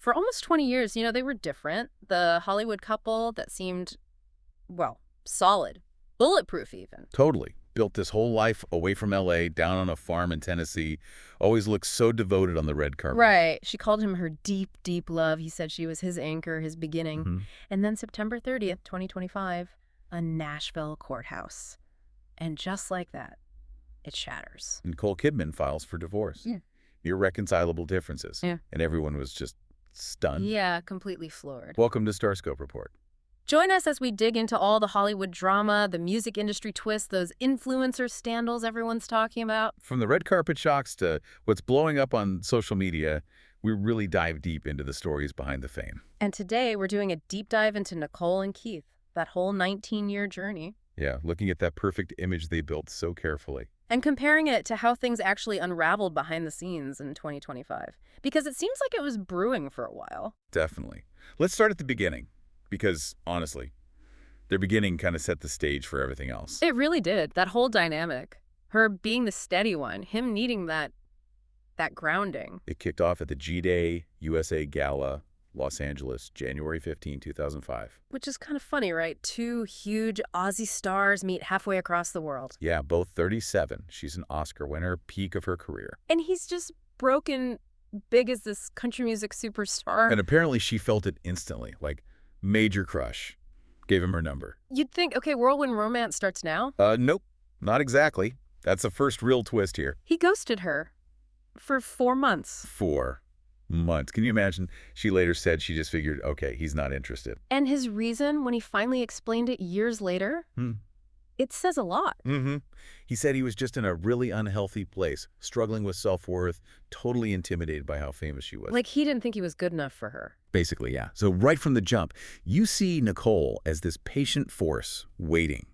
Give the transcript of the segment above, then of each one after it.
For almost 20 years, they were different. The Hollywood couple that seemed, well, solid, bulletproof even. Totally. Built this whole life away from L.A., down on a farm in Tennessee. Always looked so devoted on the red carpet. Right. She called him her deep, deep love. He said she was his anchor, his beginning. Mm-hmm. And then September 30th, 2025, a Nashville courthouse. And just like that, it shatters. Nicole Kidman files for divorce. Yeah. Irreconcilable differences. Yeah. And everyone was just stunned. Yeah, completely floored. Welcome to Starscope Report. Join us as we dig into all the Hollywood drama, the music industry twists, those influencer scandals everyone's talking about. From the red carpet shocks to what's blowing up on social media, we really dive deep into the stories behind the fame. And today we're doing a deep dive into Nicole and Keith, that whole 19-year journey. Yeah, looking at that perfect image they built so carefully. And comparing it to how things actually unraveled behind the scenes in 2025. Because it seems like it was brewing for a while. Definitely. Let's start at the beginning. Because, honestly, their beginning kind of set the stage for everything else. It really did. That whole dynamic. Her being the steady one, him needing that grounding. It kicked off at the G-Day USA Gala, Los Angeles, January 15, 2005. Which is kind of funny, right? Two huge Aussie stars meet halfway across the world. Yeah, both 37. She's an Oscar winner, peak of her career. And he's just broken big as this country music superstar. And apparently she felt it instantly, like major crush. Gave him her number. You'd think, okay, whirlwind romance starts now? Nope, not exactly. That's the first real twist here. He ghosted her for 4 months. 4 months. Can you imagine? She later said she just figured, okay, he's not interested. And his reason, when he finally explained it years later, it says a lot. Mm-hmm. He said he was just in a really unhealthy place, struggling with self-worth, totally intimidated by how famous she was. Like he didn't think he was good enough for her. Basically, yeah. So right from the jump, you see Nicole as this patient force waiting,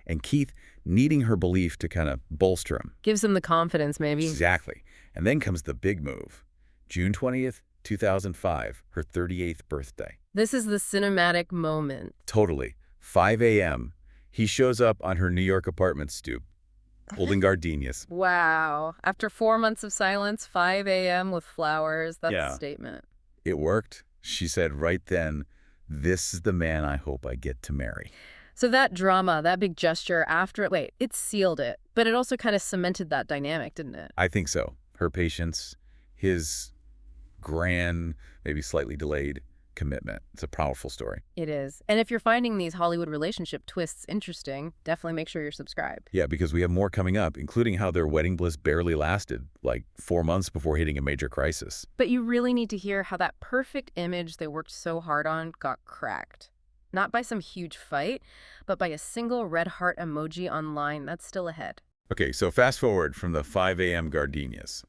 and Keith needing her belief to kind of bolster him. Gives him the confidence, maybe. Exactly. And then comes the big move. June 20th, 2005, her 38th birthday. This is the cinematic moment. Totally. 5 a.m., he shows up on her New York apartment stoop, holding gardenias. Wow. After 4 months of silence, 5 a.m. with flowers. That's a statement. It worked. She said right then, this is the man I hope I get to marry. So that drama, that big gesture after, it sealed it. But it also kind of cemented that dynamic, didn't it? I think so. Her patience, his grand, maybe slightly delayed commitment. It's a powerful story. It is. And if you're finding these Hollywood relationship twists interesting, definitely make sure you're subscribed. Yeah, because we have more coming up, including how their wedding bliss barely lasted, like 4 months before hitting a major crisis. But you really need to hear how that perfect image they worked so hard on got cracked. Not by some huge fight, but by a single red heart emoji online that's still ahead. Okay, so fast forward from the 5 a.m. gardenias.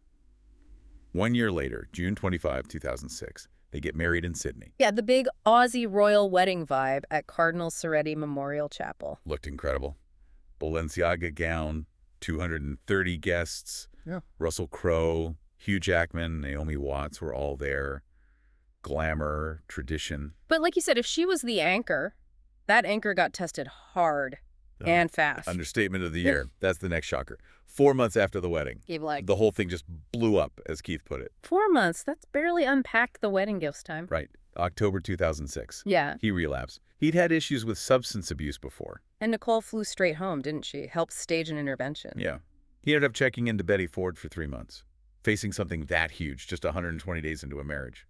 1 year later, June 25, 2006. They get married in Sydney. Yeah, the big Aussie royal wedding vibe at Cardinal Soretti Memorial Chapel. Looked incredible. Balenciaga gown, 230 guests. Yeah. Russell Crowe, Hugh Jackman, Naomi Watts were all there. Glamour, tradition. But like you said, if she was the anchor, that anchor got tested hard and fast. Understatement of the year. That's the next shocker. 4 months after the wedding. The whole thing just blew up, as Keith put it. 4 months? That's barely unpacked the wedding gifts time. Right. October 2006. Yeah. He relapsed. He'd had issues with substance abuse before. And Nicole flew straight home, didn't she? Helped stage an intervention. Yeah. He ended up checking into Betty Ford for 3 months, facing something that huge just 120 days into a marriage.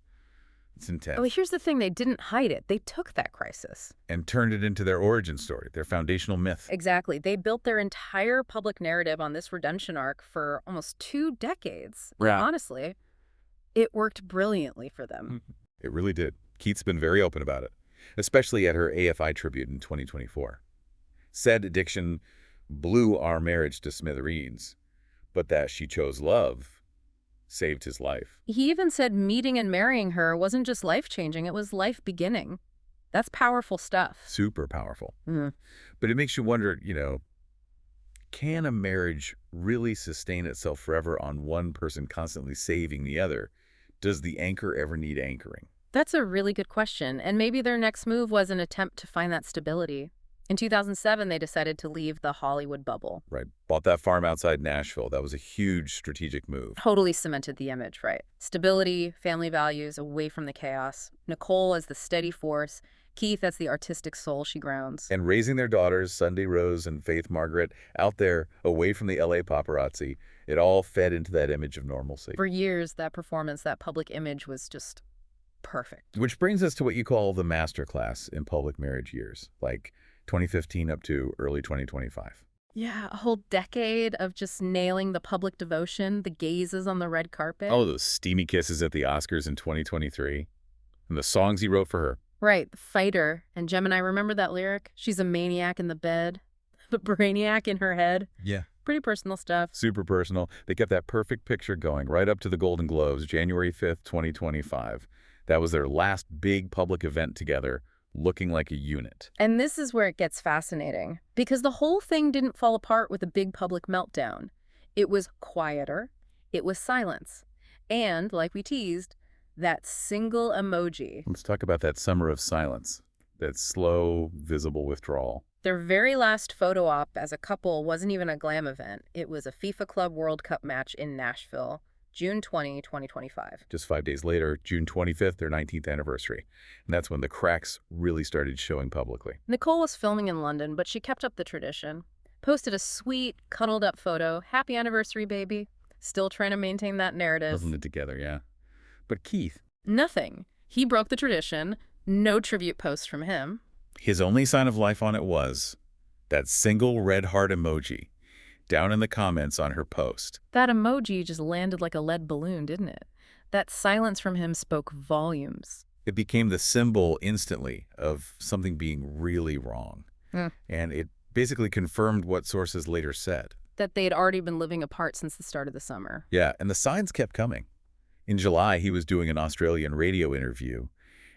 It's intense. Oh, here's the thing. They didn't hide it. They took that crisis. And turned it into their origin story, their foundational myth. Exactly. They built their entire public narrative on this redemption arc for almost 2 decades. Yeah. Honestly, it worked brilliantly for them. It really did. Keith's been very open about it, especially at her AFI tribute in 2024. Said addiction blew our marriage to smithereens, but that she chose love saved his life. He even said meeting and marrying her wasn't just life-changing, it was life-beginning. That's powerful stuff. Super powerful. Mm-hmm. But it makes you wonder, can a marriage really sustain itself forever on one person constantly saving the other? Does the anchor ever need anchoring? That's a really good question, and maybe their next move was an attempt to find that stability. In 2007, they decided to leave the Hollywood bubble. Right. Bought that farm outside Nashville. That was a huge strategic move. Totally cemented the image, right? Stability, family values, away from the chaos. Nicole as the steady force. Keith as the artistic soul she grounds. And raising their daughters, Sunday Rose and Faith Margaret, out there, away from the LA paparazzi, it all fed into that image of normalcy. For years, that performance, that public image was just perfect. Which brings us to what you call the masterclass in public marriage years, like 2015 up to early 2025. Yeah, a whole decade of just nailing the public devotion, the gazes on the red carpet. Oh, those steamy kisses at the Oscars in 2023. And the songs he wrote for her. Right, the fighter. And Gemini, remember that lyric? She's a maniac in the bed, the brainiac in her head. Yeah. Pretty personal stuff. Super personal. They kept that perfect picture going right up to the Golden Globes, January 5th, 2025. That was their last big public event together, looking like a unit. And this is where it gets fascinating, because the whole thing didn't fall apart with a big public meltdown. It was quieter, it was silence, and, like we teased, that single emoji. Let's talk about that summer of silence, that slow, visible withdrawal. Their very last photo op as a couple wasn't even a glam event. It was a FIFA Club World Cup match in Nashville, June 20, 2025. Just 5 days later, June 25th, their 19th anniversary. And that's when the cracks really started showing publicly. Nicole was filming in London, but she kept up the tradition. Posted a sweet, cuddled-up photo. Happy anniversary, baby. Still trying to maintain that narrative. Holding it together, yeah. But Keith? Nothing. He broke the tradition. No tribute post from him. His only sign of life on it was that single red heart emoji down in the comments on her post. That emoji just landed like a lead balloon, didn't it? That silence from him spoke volumes. It became the symbol instantly of something being really wrong. And it basically confirmed what sources later said. That they had already been living apart since the start of the summer. Yeah, and the signs kept coming. In July, he was doing an Australian radio interview,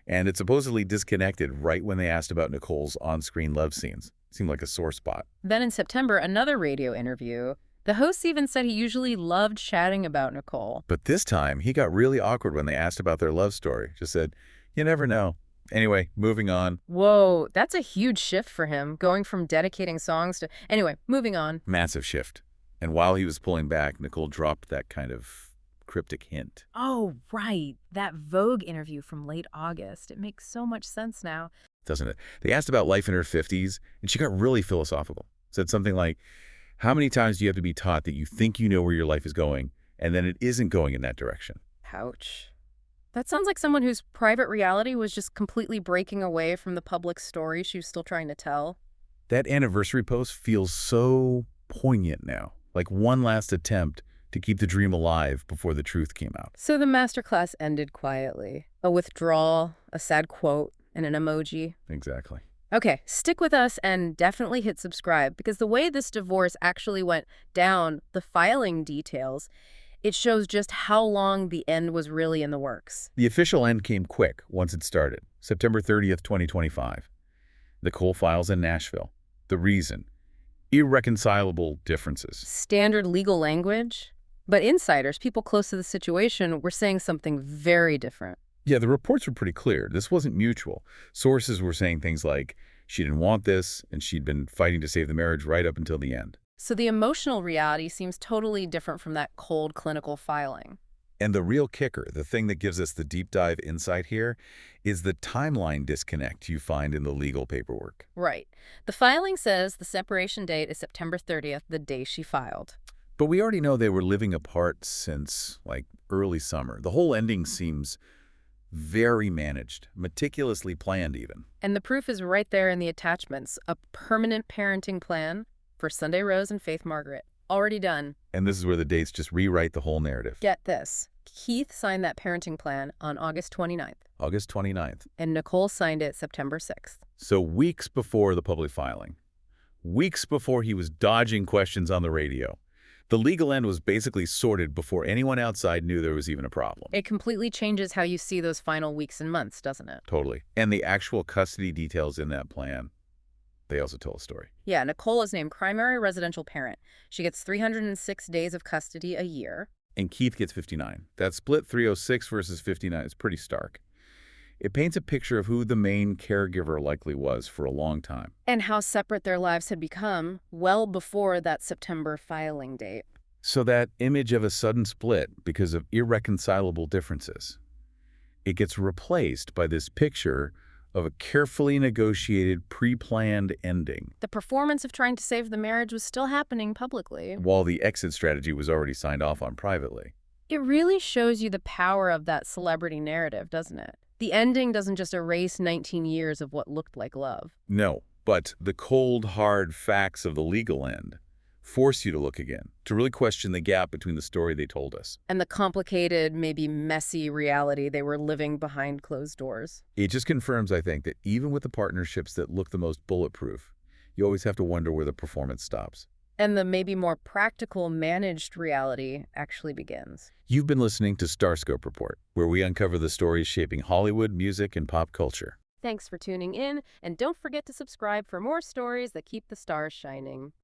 and it supposedly disconnected right when they asked about Nicole's on-screen love scenes. Seemed like a sore spot. Then in September, another radio interview. The host even said he usually loved chatting about Nicole. But this time, he got really awkward when they asked about their love story. Just said, you never know. Anyway, moving on. Whoa, that's a huge shift for him, going from dedicating songs to... Anyway, moving on. Massive shift. And while he was pulling back, Nicole dropped that kind of cryptic hint. Oh, right. That Vogue interview from late August. It makes so much sense now. Doesn't it? They asked about life in her 50s, and she got really philosophical. Said something like, how many times do you have to be taught that you think you know where your life is going, and then it isn't going in that direction? Ouch. That sounds like someone whose private reality was just completely breaking away from the public story she was still trying to tell. That anniversary post feels so poignant now, like one last attempt to keep the dream alive before the truth came out. So the masterclass ended quietly. A withdrawal, a sad quote, and an emoji. Exactly. Okay, stick with us and definitely hit subscribe, because the way this divorce actually went down, the filing details, it shows just how long the end was really in the works. The official end came quick once it started, September 30th, 2025. Nicole files in Nashville. The reason? Irreconcilable differences. Standard legal language? But insiders, people close to the situation, were saying something very different. Yeah, the reports were pretty clear. This wasn't mutual. Sources were saying things like, she didn't want this, and she'd been fighting to save the marriage right up until the end. So the emotional reality seems totally different from that cold clinical filing. And the real kicker, the thing that gives us the deep dive insight here, is the timeline disconnect you find in the legal paperwork. Right. The filing says the separation date is September 30th, the day she filed. But we already know they were living apart since, like, early summer. The whole ending seems very managed, meticulously planned even. And the proof is right there in the attachments. A permanent parenting plan for Sunday Rose and Faith Margaret. Already done. And this is where the dates just rewrite the whole narrative. Get this. Keith signed that parenting plan on August 29th. August 29th. And Nicole signed it September 6th. So weeks before the public filing. Weeks before he was dodging questions on the radio. The legal end was basically sorted before anyone outside knew there was even a problem. It completely changes how you see those final weeks and months, doesn't it? Totally. And the actual custody details in that plan, they also tell a story. Yeah, Nicole is named primary residential parent. She gets 306 days of custody a year. And Keith gets 59. That split 306 versus 59 is pretty stark. It paints a picture of who the main caregiver likely was for a long time. And how separate their lives had become well before that September filing date. So that image of a sudden split because of irreconcilable differences, it gets replaced by this picture of a carefully negotiated, pre-planned ending, The performance of trying to save the marriage was still happening publicly. while the exit strategy was already signed off on privately. It really shows you the power of that celebrity narrative, doesn't it? The ending doesn't just erase 19 years of what looked like love. No, but the cold, hard facts of the legal end force you to look again, to really question the gap between the story they told us. And the complicated, maybe messy reality they were living behind closed doors. It just confirms, I think, that even with the partnerships that look the most bulletproof, you always have to wonder where the performance stops. And the maybe more practical, managed reality actually begins. You've been listening to Starscope Report, where we uncover the stories shaping Hollywood, music, and pop culture. Thanks for tuning in, and don't forget to subscribe for more stories that keep the stars shining.